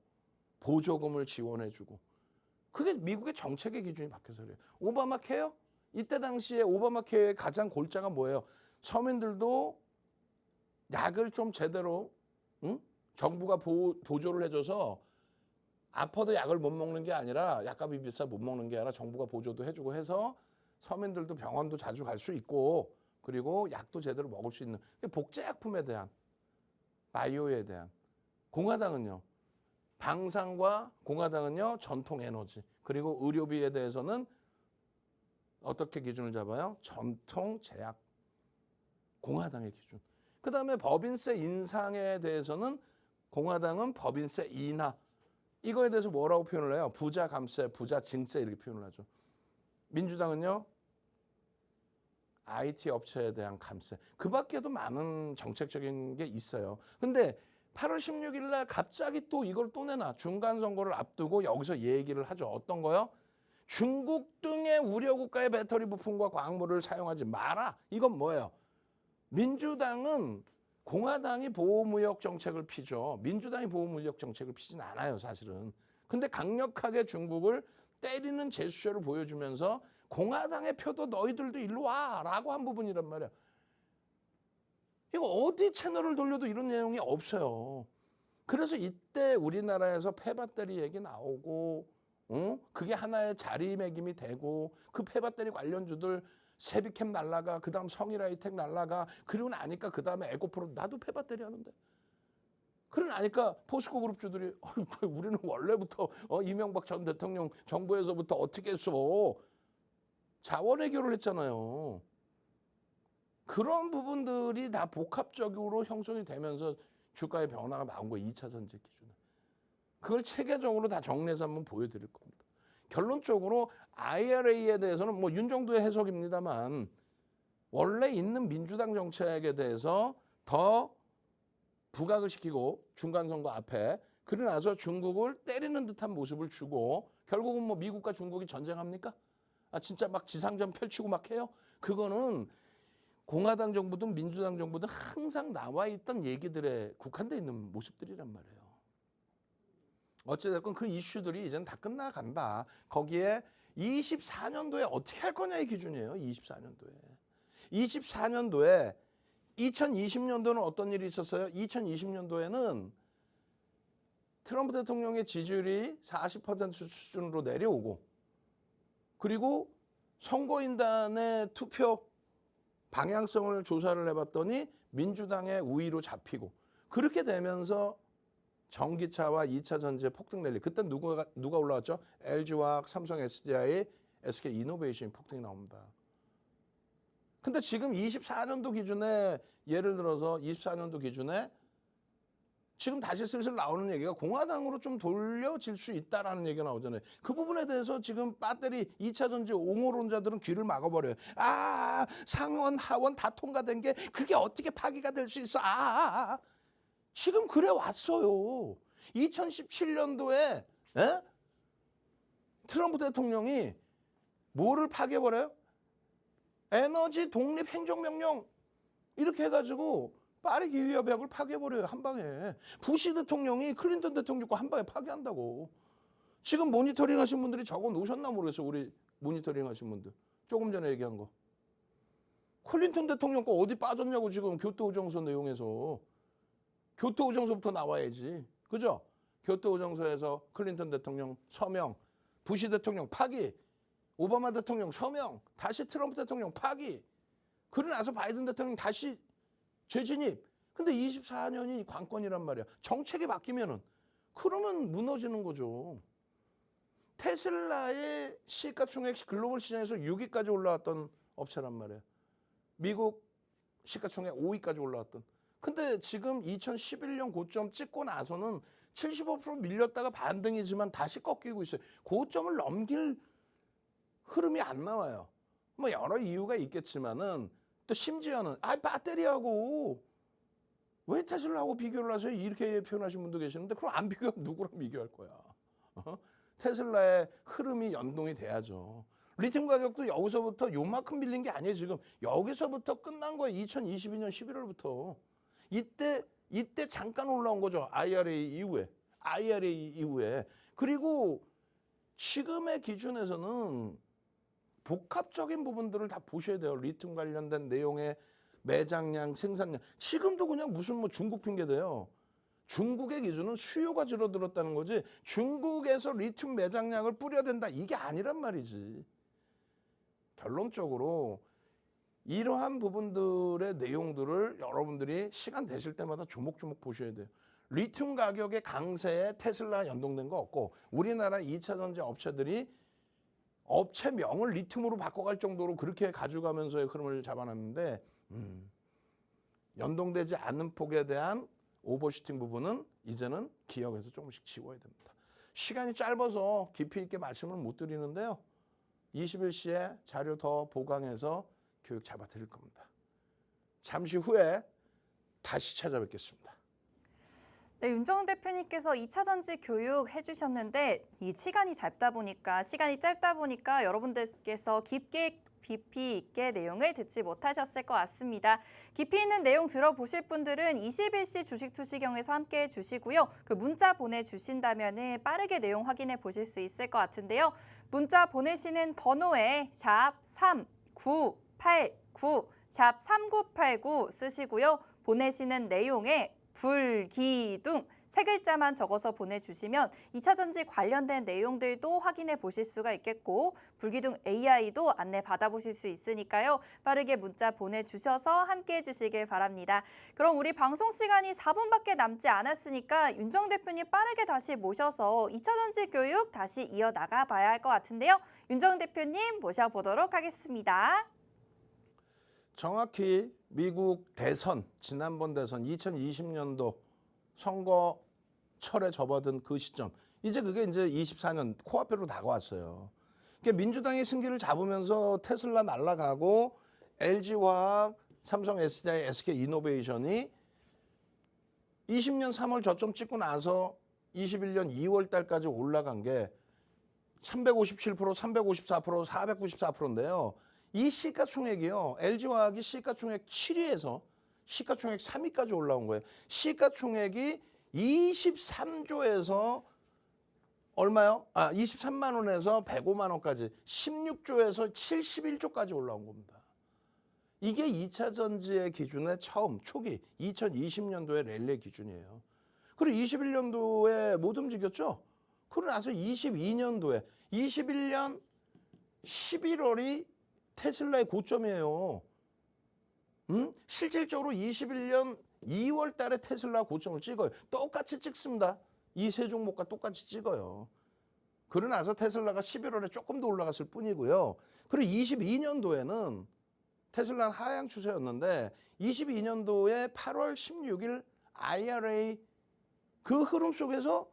보조금을 지원해주고 그게 미국의 정책의 기준이 바뀌어서 그래요. 오바마 케어? 이때 당시에 오바마 케어의 가장 골자가 뭐예요? 서민들도 약을 좀 제대로 정부가 보조를 해줘서 아파도 약을 못 먹는 게 아니라 약값이 비싸 못 먹는 게 아니라 정부가 보조도 해주고 해서 서민들도 병원도 자주 갈 수 있고 그리고 약도 제대로 먹을 수 있는 복제약품에 대한 바이오에 대한 공화당은요. 방산과 공화당은요. 전통 에너지 그리고 의료비에 대해서는 어떻게 기준을 잡아요? 전통 제약 공화당의 기준. 그다음에 법인세 인상에 대해서는 공화당은 법인세 인하 이거에 대해서 뭐라고 표현을 해요? 부자 감세, 부자 증세 이렇게 표현을 하죠. 민주당은요. IT 업체에 대한 감세. 그 밖에도 많은 정책적인 게 있어요. 근데 8월 16일 날 갑자기 또 이걸 또 내놔. 중간 선거를 앞두고 여기서 얘기를 하죠. 어떤 거요? 중국 등의 우려 국가의 배터리 부품과 광물을 사용하지 마라. 이건 뭐예요? 민주당은 공화당이 보호무역 정책을 피죠. 민주당이 보호무역 정책을 피진 않아요, 사실은. 근데 강력하게 중국을 때리는 제스처를 보여주면서 공화당의 표도 너희들도 일로 와라고 한 부분이란 말이야. 이거 어디 채널을 돌려도 이런 내용이 없어요. 그래서 이때 우리나라에서 폐배터리 얘기 나오고 그게 하나의 자리매김이 되고 그 폐배터리 관련주들 세비캠 날라가 그다음 성일하이텍 날라가 그리고 나니까 그다음에 에코프로 나도 폐배터리 하는데 그러고 나니까 포스코 그룹주들이 우리는 원래부터 이명박 전 대통령 정부에서부터 어떻게 했어 자원외교를 했잖아요. 그런 부분들이 다 복합적으로 형성이 되면서 주가의 변화가 나온 거예요. 2차 전지 기준에. 그걸 체계적으로 다 정리해서 한번 보여드릴 겁니다. 결론적으로 IRA에 대해서는 뭐 윤정도의 해석입니다만 원래 있는 민주당 정책에 대해서 더 부각을 시키고 중간선거 앞에 그러고 나서 중국을 때리는 듯한 모습을 주고 결국은 뭐 미국과 중국이 전쟁합니까? 진짜 막 지상전 펼치고 막 해요? 그거는 공화당 정부든 민주당 정부든 항상 나와 있던 얘기들에 국한되어 있는 모습들이란 말이에요. 어찌됐건 그 이슈들이 이제는 다 끝나간다. 거기에 24년도에 어떻게 할 거냐의 기준이에요. 24년도에 2020년도는 어떤 일이 있었어요? 2020년도에는 트럼프 대통령의 지지율이 40% 수준으로 내려오고 그리고 선거인단의 투표 방향성을 조사를 해봤더니 민주당의 우위로 잡히고 그렇게 되면서 전기차와 2차 전지의 폭등 랠리. 그때 누가 올라왔죠? LG화학, 삼성 SDI, SK 이노베이션이 폭등이 나옵니다. 근데 지금 24년도 기준에 예를 들어서 24년도 기준에 지금 다시 슬슬 나오는 얘기가 공화당으로 좀 돌려질 수 있다라는 얘기가 나오잖아요. 그 부분에 대해서 지금 배터리 2차 전지 옹호론자들은 귀를 막아버려요. 상원 하원 다 통과된 게 그게 어떻게 파기가 될 수 있어. 지금 그래 왔어요. 2017년도에 트럼프 대통령이 뭐를 파괴버려요? 에너지 독립 행정명령 이렇게 해가지고 파리 기후협약을 파괴버려요. 한 방에. 부시 대통령이 클린턴 대통령과 한 방에 파괴한다고. 지금 모니터링 하신 분들이 적어 놓으셨나 모르겠어요. 우리 모니터링 하신 분들. 조금 전에 얘기한 거. 클린턴 대통령 거 어디 빠졌냐고 지금 교토오정서 내용에서. 교토오정서부터 나와야지. 그죠? 교토오정서에서 클린턴 대통령 서명, 부시 대통령 파기, 오바마 대통령 서명, 다시 트럼프 대통령 파기. 그러고 나서 바이든 대통령 다시 재진입. 근데 24년이 관건이란 말이야. 정책이 바뀌면은 그러면 무너지는 거죠. 테슬라의 시가총액 글로벌 시장에서 6위까지 올라왔던 업체란 말이에요. 미국 시가총액 5위까지 올라왔던. 근데 지금 2011년 고점 찍고 나서는 75% 밀렸다가 반등이지만 다시 꺾이고 있어요. 고점을 넘길 흐름이 안 나와요. 뭐 여러 이유가 있겠지만은 또 심지어는 배터리하고 왜 테슬라하고 비교를 하세요? 이렇게 표현하신 분도 계시는데 그럼 안 비교하면 누구랑 비교할 거야? 테슬라의 흐름이 연동이 돼야죠. 리튬 가격도 여기서부터 요만큼 밀린 게 아니에요. 지금 여기서부터 끝난 거예요. 2022년 11월부터. 이때 잠깐 올라온 거죠. IRA 이후에. 그리고 지금의 기준에서는 복합적인 부분들을 다 보셔야 돼요. 리튬 관련된 내용의 매장량, 생산량. 지금도 그냥 무슨 뭐 중국 핑계대요. 중국의 기준은 수요가 줄어들었다는 거지 중국에서 리튬 매장량을 뿌려댄다 이게 아니란 말이지. 결론적으로 이러한 부분들의 내용들을 여러분들이 시간 되실 때마다 조목조목 보셔야 돼요. 리튬 가격의 강세에 테슬라 연동된 거 없고 우리나라 2차 전지 업체들이 업체명을 리튬으로 바꿔갈 정도로 그렇게 가져가면서의 흐름을 잡아놨는데 연동되지 않는 폭에 대한 오버슈팅 부분은 이제는 기억에서 조금씩 지워야 됩니다. 시간이 짧아서 깊이 있게 말씀을 못 드리는데요. 21시에 자료 더 보강해서 교육 잡아 드릴 겁니다. 잠시 후에 다시 찾아뵙겠습니다. 네, 윤정훈 대표님께서 2차 전지 교육 해주셨는데 이 시간이 짧다 보니까 여러분들께서 깊이 있게 내용을 듣지 못하셨을 것 같습니다. 깊이 있는 내용 들어보실 분들은 21시 주식투시경에서 함께해 주시고요. 그 문자 보내주신다면 빠르게 내용 확인해 보실 수 있을 것 같은데요. 문자 보내시는 번호에 샵 3989, 샵 3989 쓰시고요. 보내시는 내용에 불기둥 세 글자만 적어서 보내주시면 2차 전지 관련된 내용들도 확인해 보실 수가 있겠고 불기둥 AI도 안내 받아보실 수 있으니까요. 빠르게 문자 보내주셔서 함께해 주시길 바랍니다. 그럼 우리 방송 시간이 4분밖에 남지 않았으니까 윤정 대표님 빠르게 다시 모셔서 2차 전지 교육 다시 이어나가 봐야 할 것 같은데요. 윤정 대표님 모셔보도록 하겠습니다. 정확히 미국 대선, 지난번 대선 2020년도 선거철에 접어든 그 시점, 이제 그게 이제 24년 코앞으로 다가왔어요. 그러니까 민주당이 승기를 잡으면서 테슬라 날아가고 LG화학, 삼성 SDI, SK이노베이션이 20년 3월 저점 찍고 나서 21년 2월 달까지 올라간 게 357%, 354%, 494%인데요. 이 시가총액이요. LG화학이 시가총액 7위에서 시가총액 3위까지 올라온 거예요. 시가총액이 23조에서 얼마요? 23만 원에서 105만 원까지 16조에서 71조까지 올라온 겁니다. 이게 2차 전지의 기준의 처음 초기 2020년도의 랠리의 기준이에요. 그리고 21년도에 못 움직였죠. 그러고 나서 22년도에 21년 11월이 테슬라의 고점이에요. 실질적으로 21년 2월 달에 테슬라 고점을 찍어요. 똑같이 찍습니다. 이 세 종목과 똑같이 찍어요. 그러고 나서 테슬라가 11월에 조금 더 올라갔을 뿐이고요. 그리고 22년도에는 테슬라는 하향 추세였는데 22년도에 8월 16일 IRA 그 흐름 속에서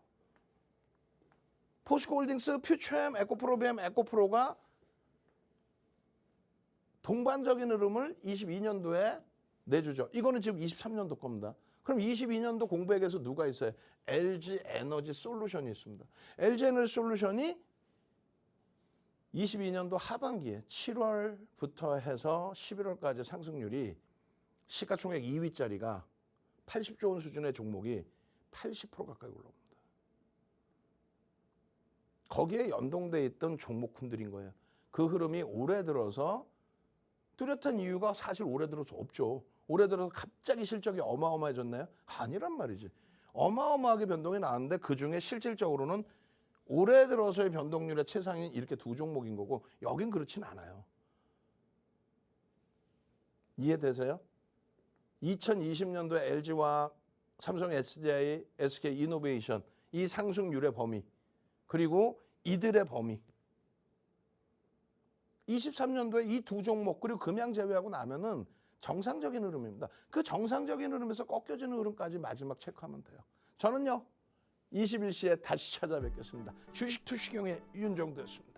포스코홀딩스, 퓨처엠, 에코프로비엠, 에코프로가 동반적인 흐름을 22년도에 내주죠. 이거는 지금 23년도 겁니다. 그럼 22년도 공백에서 누가 있어요? LG 에너지 솔루션이 있습니다. LG 에너지 솔루션이 22년도 하반기에 7월부터 해서 11월까지 상승률이 시가총액 2위짜리가 80조 원 수준의 종목이 80% 가까이 올라옵니다. 거기에 연동돼 있던 종목군들인 거예요. 그 흐름이 올해 들어서 뚜렷한 이유가 사실 올해 들어서 없죠. 올해 들어서 갑자기 실적이 어마어마해졌나요? 아니란 말이지. 어마어마하게 변동이 나왔는데 그중에 실질적으로는 올해 들어서의 변동률의 최상이 이렇게 두 종목인 거고 여긴 그렇진 않아요. 이해되세요? 2020년도에 LG화학, 삼성 SDI, SK이노베이션 이 상승률의 범위 그리고 이들의 범위 23년도에 이 두 종목 그리고 금양 제외하고 나면은 정상적인 흐름입니다. 그 정상적인 흐름에서 꺾여지는 흐름까지 마지막 체크하면 돼요. 저는요 21시에 다시 찾아뵙겠습니다. 주식 투시경의 윤정도였습니다.